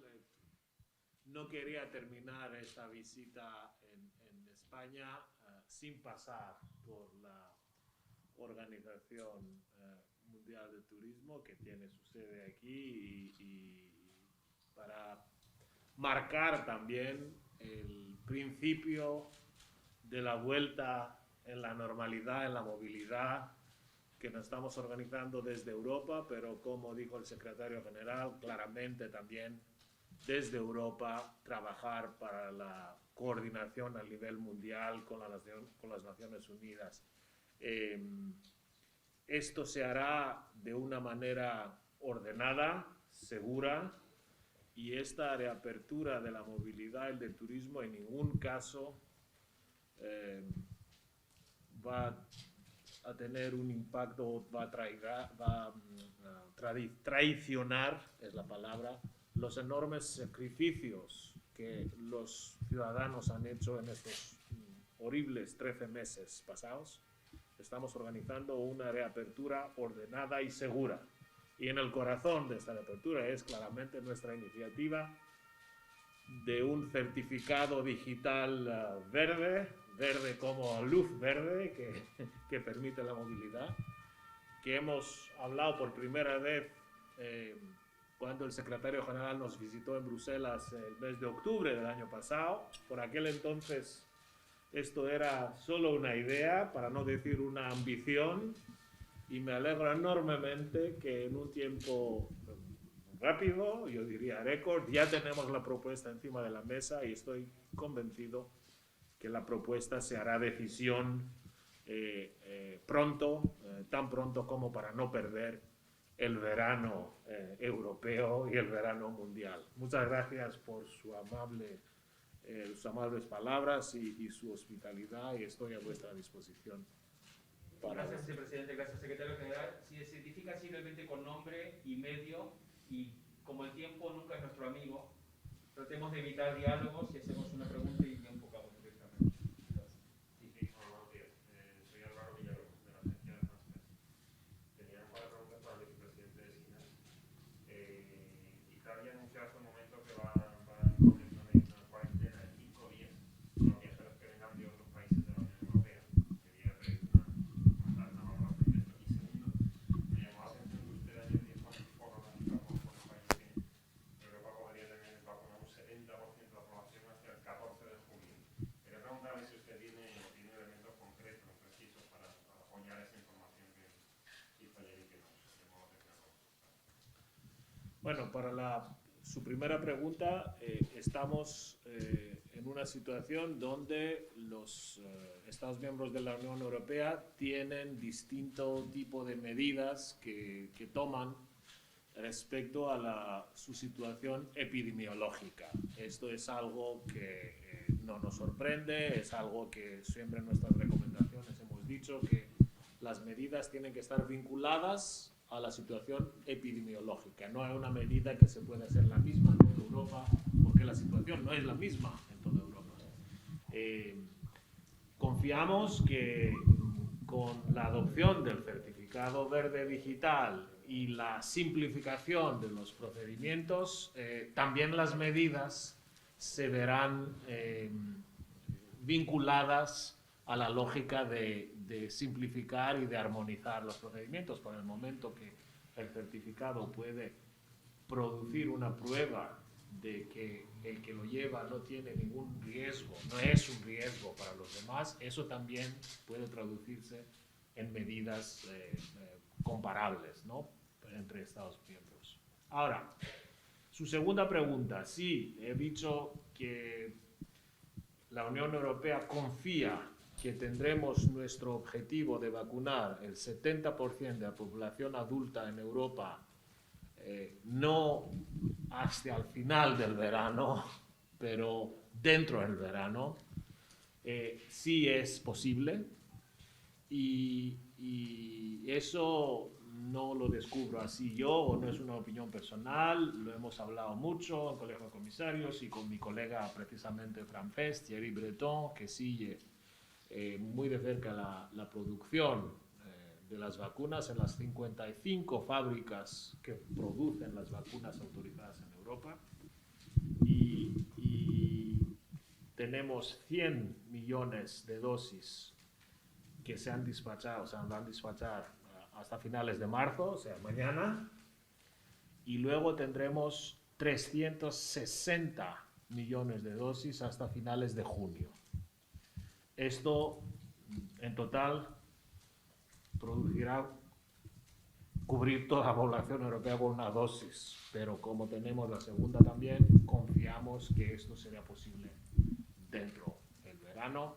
general, no quería terminar esta visita en España sin pasar por la Organización Mundial de Turismo, que tiene su sede aquí, y para marcar también el principio de la vuelta en la normalidad, en la movilidad, que nos estamos organizando desde Europa, pero como dijo el secretario general, claramente también desde Europa trabajar para la coordinación a nivel mundial con las Naciones Unidas. Esto se hará de una manera ordenada, segura, y esta reapertura de la movilidad y del turismo en ningún caso va a tener un impacto, va a traicionar, es la palabra, los enormes sacrificios que los ciudadanos han hecho en estos horribles 13 meses pasados. Estamos organizando una reapertura ordenada y segura. Y en el corazón de esta reapertura es claramente nuestra iniciativa de un certificado digital verde como luz verde que permite la movilidad, que hemos hablado por primera vez cuando el secretario general nos visitó en Bruselas el mes de octubre del año pasado. Por aquel entonces esto era solo una idea, para no decir una ambición, y me alegro enormemente que en un tiempo rápido, yo diría récord, ya tenemos la propuesta encima de la mesa y estoy convencido que la propuesta se hará decisión pronto, tan pronto como para no perder el verano europeo y el verano mundial. Muchas gracias por sus amables palabras y su hospitalidad, y estoy a vuestra disposición. Gracias, vicepresidente. Gracias, secretario general. Si se certifica simplemente con nombre y medio, y como el tiempo nunca es nuestro amigo, tratemos de evitar diálogos y hacemos una pregunta y ya enfocamos directamente. Sí, buenos días. Soy Álvaro Villarón, de la agencia de Transfer. Tenía un par de preguntas para el vicepresidente de SINAS. Italia anunció hace un momento que va a imponer una cuarentena de 5 días a los viajeros que vengan de otros países de la Unión Europea. Quería pedir una valoración de esto. Y segundo, me llamó la atención que usted ayer dijo en un foro con el país que Europa podría tener vacunado un 70% de la población hacia el 14 de julio. Quería preguntarle si usted tiene elementos concretos, precisos, para apoyar esa información que hizo ayer y que nos llamó la atención. Bueno, para su primera pregunta, estamos en una situación donde los Estados miembros de la Unión Europea tienen distinto tipo de medidas que toman respecto a su situación epidemiológica. Esto es algo que no nos sorprende, es algo que siempre en nuestras recomendaciones hemos dicho, que las medidas tienen que estar vinculadas a la situación epidemiológica. No hay una medida que se pueda hacer la misma en toda Europa, porque la situación no es la misma en toda Europa. Confiamos que con la adopción del certificado verde digital y la simplificación de los procedimientos, también las medidas se verán vinculadas a la lógica de simplificar y de armonizar los procedimientos. Por el momento que el certificado puede producir una prueba de que el que lo lleva no tiene ningún riesgo, no es un riesgo para los demás, eso también puede traducirse en medidas comparables, ¿no?, entre Estados miembros. Ahora, su segunda pregunta, sí, he dicho que la Unión Europea confía que tendremos nuestro objetivo de vacunar el 70% de la población adulta en Europa, no hasta el final del verano, pero dentro del verano. Sí es posible, y eso no lo descubro así yo, o no es una opinión personal, lo hemos hablado mucho en el Colegio de Comisarios y con mi colega precisamente francés, Thierry Breton, que sigue muy de cerca la producción de las vacunas en las 55 fábricas que producen las vacunas autorizadas en Europa. tenemos 100 millones de dosis que se han despachado, o sea, van a despachar hasta finales de marzo, o sea, mañana, y luego tendremos 360 millones de dosis hasta finales de junio. Esto, en total, producirá cubrir toda la población europea con una dosis, pero como tenemos la segunda también, confiamos que esto será posible dentro del verano.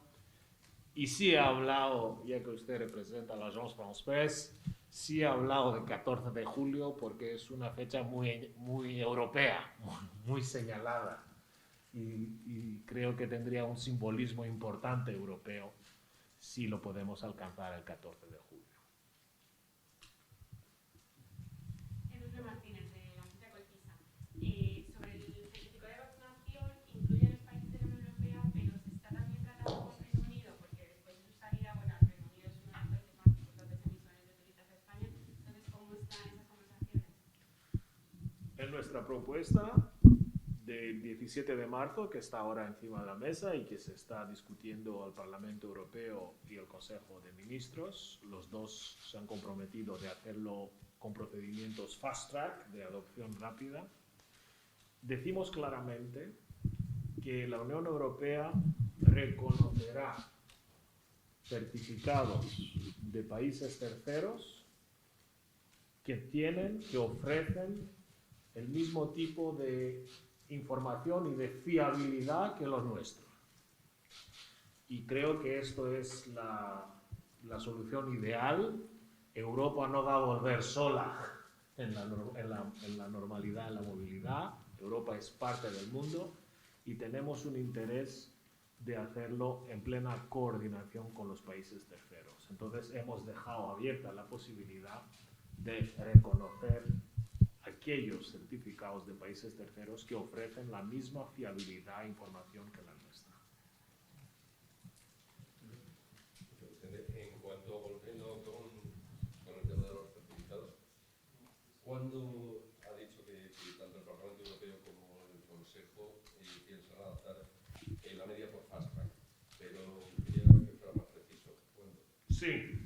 Y sí he hablado, ya que usted representa la Agence France-Presse, sí he hablado del 14 de julio porque es una fecha muy europea, muy señalada, y creo que tendría un simbolismo importante europeo si lo podemos alcanzar el 14 de julio. Martínez, de la Agencia Colpisa. Sobre el certificado de vacunación, incluye a los países de la Unión Europea, pero se está también tratando con Reino Unido, porque después de su salida, bueno, el Reino Unido es uno de los países más importantes emisores de turistas de España. Entonces, ¿cómo están esas conversaciones? En nuestra propuesta del 17 de marzo, que está ahora encima de la mesa y que se está discutiendo al Parlamento Europeo y al Consejo de Ministros, los dos se han comprometido de hacerlo con procedimientos fast track, de adopción rápida. Decimos claramente que la Unión Europea reconocerá certificados de países terceros que ofrecen el mismo tipo de información y de fiabilidad que los nuestros. Y creo que esto es la solución ideal. Europa no va a volver sola en la normalidad, en la movilidad. Europa es parte del mundo y tenemos un interés de hacerlo en plena coordinación con los países terceros. Entonces hemos dejado abierta la posibilidad de reconocer aquellos certificados de países terceros que ofrecen la misma fiabilidad e información que la nuestra. En cuanto volviendo con el tema de los certificados, ¿cuándo ha dicho que tanto el Parlamento Europeo como el Consejo piensan adaptar la media por fast track? Pero quería que fuera más preciso. ¿Cuándo? Sí,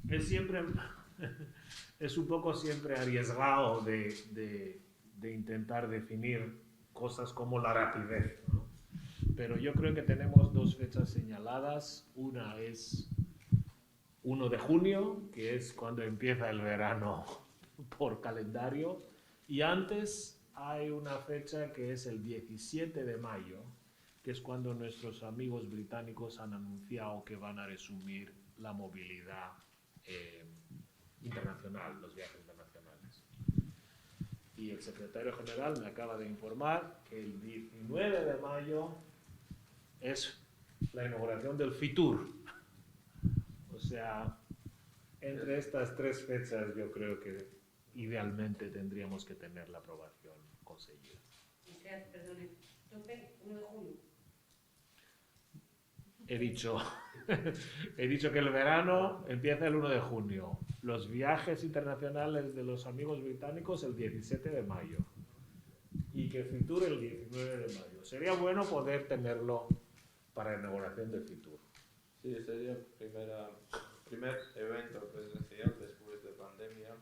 es siempre... Es un poco siempre arriesgado de intentar definir cosas como la rapidez, ¿no? Pero yo creo que tenemos dos fechas señaladas. Una es 1 de junio, que es cuando empieza el verano por calendario, y antes hay una fecha que es el 17 de mayo, que es cuando nuestros amigos británicos han anunciado que van a resumir la movilidad internacional, los viajes internacionales. Y el secretario general me acaba de informar que el 19 de mayo es la inauguración del Fitur. O sea, entre estas tres fechas yo creo que idealmente tendríamos que tener la aprobación conseguida. Perdone, tope 1 de junio. He dicho que el verano empieza el 1 de junio. Los viajes internacionales de los amigos británicos el 17 de mayo. Y que Fitur el 19 de mayo. Sería bueno poder tenerlo para la inauguración del Fitur. Sí, sería el primer evento presencial después de pandemia.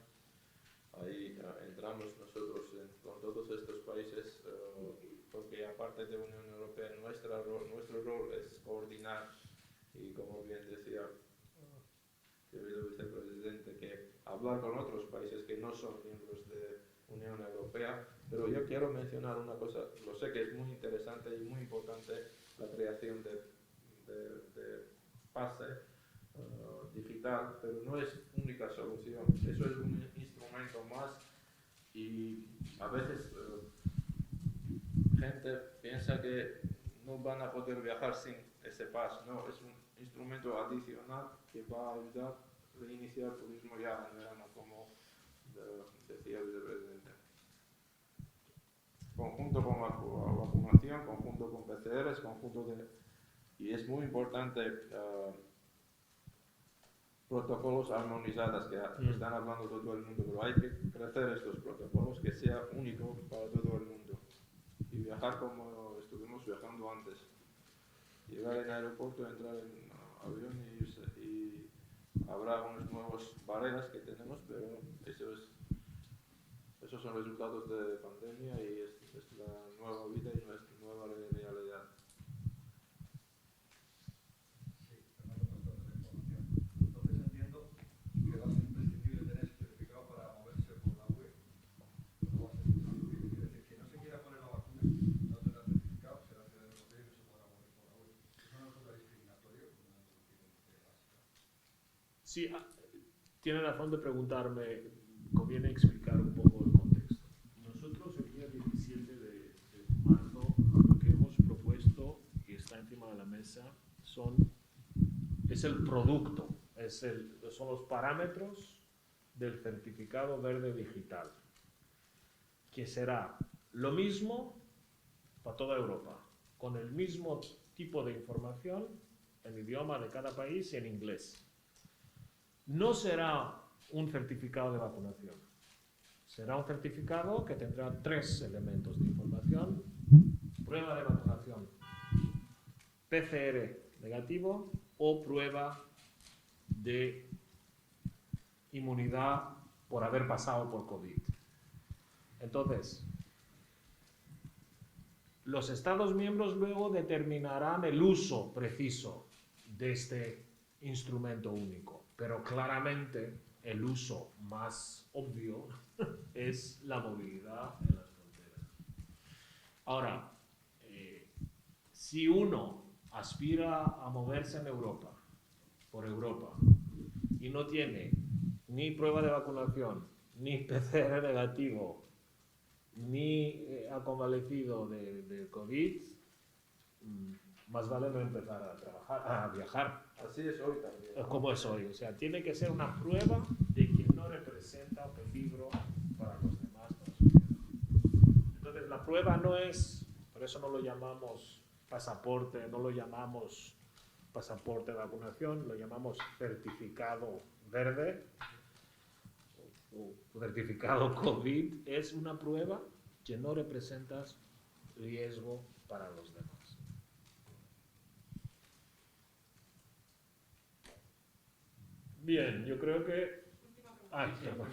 Ahí entramos nosotros con todos estos países, porque aparte de Unión Europea, nuestro rol es coordinar y, como bien decía el vicepresidente, que hablar con otros países que no son miembros de Unión Europea. Pero yo quiero mencionar una cosa, lo sé que es muy interesante y muy importante la creación de pase digital, pero no es única solución. Eso es un instrumento más y a veces gente piensa que no van a poder viajar sin ese pase. No, es un instrumento adicional que va a ayudar a reiniciar turismo ya en verano, como decía el vicepresidente. Conjunto con la vacunación, conjunto con PCRs, y es muy importante protocolos armonizados que están hablando todo el mundo, pero hay que crecer estos protocolos que sea único para todo el mundo y viajar como estuvimos viajando antes. antes. Llegar en aeropuerto, entrar en avión y irse. Y habrá unas nuevas barreras que tenemos, pero esos son resultados de pandemia y es la nueva vida y nuestra nueva realidad. Sí, Fernando Pastor de la Información. Entonces entiendo que va a ser imprescindible tener ese certificado para moverse por la UE. No va a ser imprescindible. Quiere decir que no se quiera poner la vacuna, no tendrá certificado, será ciudadano europeo y no se podrá mover por la UE. Eso no resulta discriminatorio con una introducción básica. Sí, tiene razón de preguntarme, conviene explicar un poco el contexto. Nosotros el día 17 de marzo lo que hemos propuesto y está encima de la mesa es el producto, son los parámetros del certificado verde digital, que será lo mismo para toda Europa, con el mismo tipo de información en idioma de cada país y en inglés. No será un certificado de vacunación. Será un certificado que tendrá 3 elementos de información: prueba de vacunación, PCR negativo o prueba de inmunidad por haber pasado por COVID. Entonces, los Estados miembros luego determinarán el uso preciso de este instrumento único, pero claramente el uso más obvio es la movilidad en las fronteras. Ahora, si uno aspira a moverse en Europa, por Europa, y no tiene ni prueba de vacunación, ni PCR negativo, ni ha convalecido de COVID, más vale no empezar a trabajar, a viajar. Así es hoy también. Como es hoy, o sea, tiene que ser una prueba de que no representa un peligro para los demás, para la sociedad. Entonces, la prueba no es, por eso no lo llamamos pasaporte, no lo llamamos pasaporte de vacunación, lo llamamos certificado verde o certificado COVID, es una prueba que no representa riesgo para los demás. Bien, yo creo que... Última pregunta. Ay, perdón.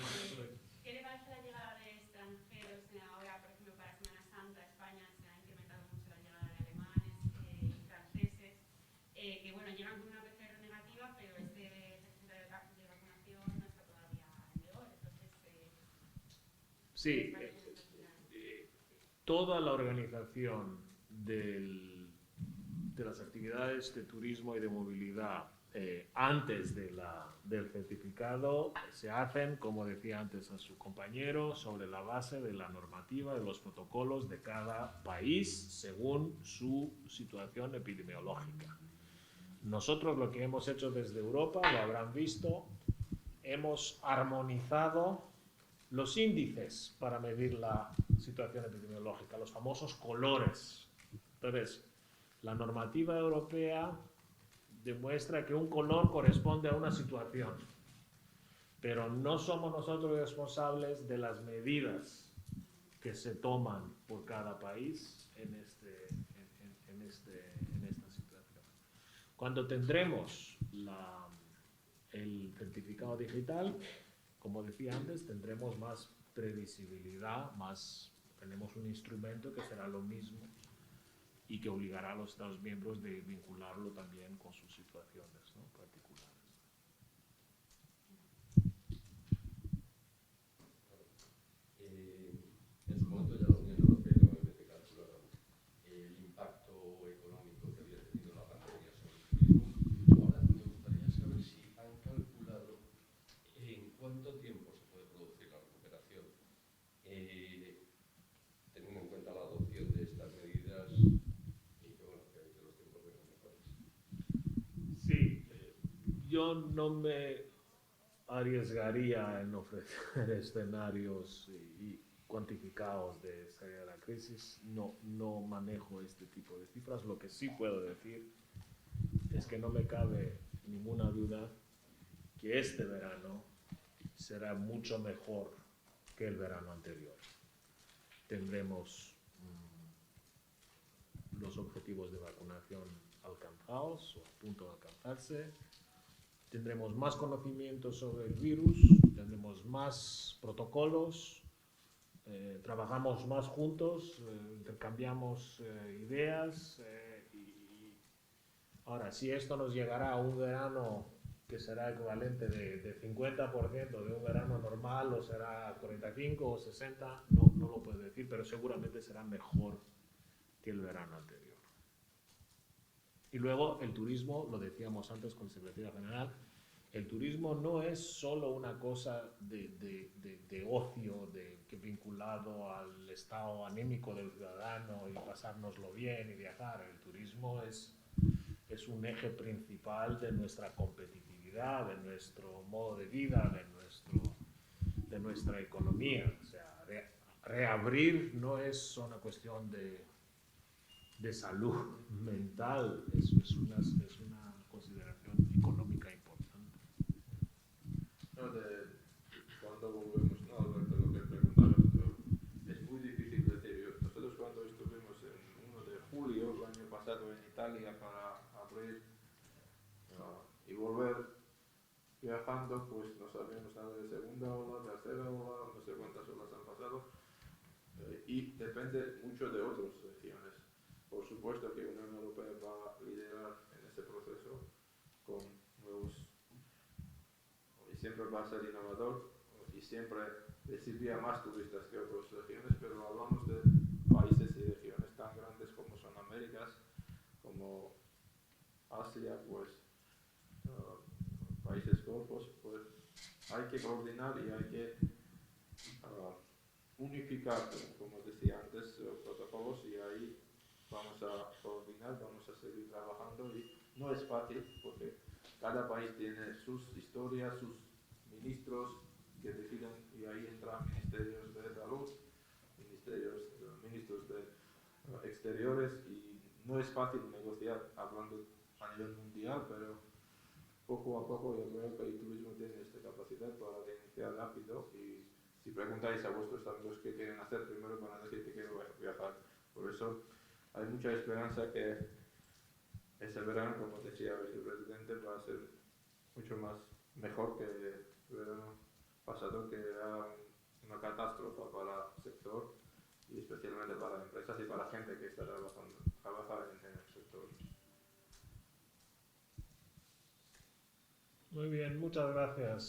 ¿Qué le parece la llegada de extranjeros? Ahora, por ejemplo, para Semana Santa, España se ha incrementado mucho la llegada de alemanes y franceses, que bueno, llegan con una PCR negativa, pero este certificado de vacunación no está todavía en vigor. Entonces, Sí, toda la organización de las actividades de turismo y de movilidad antes del certificado se hacen, como decía antes a su compañero, sobre la base de la normativa, de los protocolos de cada país según su situación epidemiológica. Nosotros lo que hemos hecho desde Europa, lo habrán visto, hemos armonizado los índices para medir la situación epidemiológica, los famosos colores. Entonces, la normativa europea demuestra que un color corresponde a una situación, pero no somos nosotros responsables de las medidas que se toman por cada país en esta situación. Cuando tendremos el certificado digital, como decía antes, tendremos más previsibilidad, tenemos un instrumento que será lo mismo y que obligará a los Estados miembros de vincularlo también con sus situaciones, ¿no?, particulares. En su momento ya la Unión Europea y la OMS calcularon el impacto económico que había tenido la pandemia sobre el turismo. Ahora me gustaría saber si han calculado en cuánto tiempo se puede producir la recuperación, teniendo en cuenta la adopción de estas medidas y que, bueno, que los tiempos vengan mejores. Sí, yo no me arriesgaría en ofrecer escenarios y cuantificados de salir de la crisis. No manejo este tipo de cifras. Lo que sí puedo decir es que no me cabe ninguna duda que este verano será mucho mejor que el verano anterior. Tendremos los objetivos de vacunación alcanzados o a punto de alcanzarse. Tendremos más conocimiento sobre el virus, tendremos más protocolos, trabajamos más juntos, intercambiamos ideas. Y ahora, si esto nos llegará a un verano que será equivalente de 50% de un verano normal, o será 45 o 60, no lo puedo decir, pero seguramente será mejor que el verano anterior. Y luego el turismo, lo decíamos antes con el secretario general, el turismo no es solo una cosa de ocio, que vinculado al estado anímico del ciudadano y pasárnoslo bien y viajar. El turismo es un eje principal de nuestra competitividad, de nuestro modo de vida, de nuestra economía. O sea, reabrir no es una cuestión de salud mental, es una consideración económica importante. No, cuando volvemos, no, Alberto, lo que preguntabas, es muy difícil decir. Nosotros cuando estuvimos en 1 de julio, el año pasado, en Italia para abrir y volver viajando, pues no sabíamos nada de segunda ola, tercera ola, no sé cuántas olas han pasado, y depende mucho de otras regiones. Por supuesto que la Unión Europea va a liderar en ese proceso con nuevos, y siempre va a ser innovador, y siempre recibiría más turistas que otras regiones, pero hablamos de países y regiones tan grandes como son Américas, como Asia, pues países golfos, pues hay que coordinar y hay que unificar, como decía antes, protocolos, y ahí vamos a coordinar, vamos a seguir trabajando, y no es fácil porque cada país tiene sus historias, sus ministros que deciden, y ahí entran ministerios de salud, ministros de exteriores, y no es fácil negociar hablando a nivel mundial, pero poco a poco yo creo que el turismo tiene esta capacidad para iniciar rápido, y si preguntáis a vuestros amigos qué quieren hacer, primero van a decir que quieren viajar. Por eso hay mucha esperanza que ese verano, como decía el vicepresidente, va a ser mucho más mejor que el verano pasado, que era una catástrofe para el sector y especialmente para empresas y para la gente que está trabaja en el sector. Muy bien, muchas gracias.